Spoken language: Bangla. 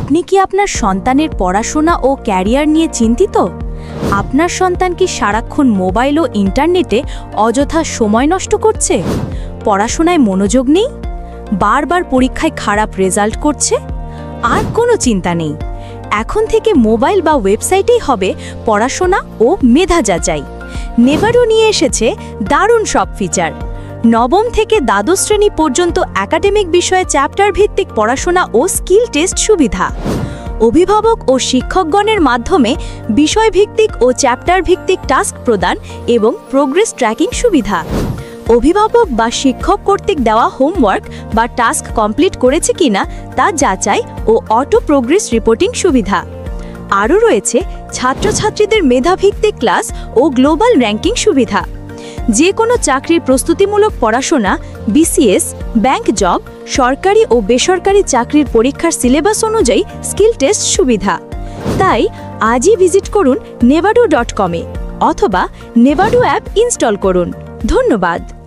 আপনি কি আপনার সন্তানের পড়াশোনা ও ক্যারিয়ার নিয়ে চিন্তিত? আপনার সন্তান কি সারাক্ষণ মোবাইল ও ইন্টারনেটে অযথা সময় নষ্ট করছে? পড়াশোনায় মনোযোগ নেই? বারবার পরীক্ষায় খারাপ রেজাল্ট করছে? আর কোনো চিন্তা নেই। এখন থেকে মোবাইল বা ওয়েবসাইটেই হবে পড়াশোনা ও মেধা যাচাই। নেভাডো নিয়ে এসেছে দারুণ সব ফিচার। নবম থেকে দ্বাদশ শ্রেণী পর্যন্ত একাডেমিক বিষয়ে চ্যাপ্টার ভিত্তিক পড়াশোনা ও স্কিল টেস্ট সুবিধা। অভিভাবক ও শিক্ষকগণের মাধ্যমে বিষয়ভিত্তিক ও চ্যাপ্টার ভিত্তিক টাস্ক প্রদান এবং প্রোগ্রেস ট্র্যাকিং সুবিধা। অভিভাবক বা শিক্ষক কর্তৃক দেওয়া হোমওয়ার্ক বা টাস্ক কমপ্লিট করেছে কিনা তা যাচাই ও অটো প্রোগ্রেস রিপোর্টিং সুবিধা। আরও রয়েছে ছাত্রছাত্রীদের মেধাভিত্তিক ক্লাস ও গ্লোবাল র্যাঙ্কিং সুবিধা। যে কোনো চাকরির প্রস্তুতিমূলক পড়াশোনা, বিসিএস, ব্যাংক জব, সরকারি ও বেসরকারি চাকরির পরীক্ষার সিলেবাস অনুযায়ী স্কিল টেস্ট সুবিধা। তাই আজই ভিজিট করুন nevaado.com-এ অথবা নেভাডো অ্যাপ ইনস্টল করুন। ধন্যবাদ।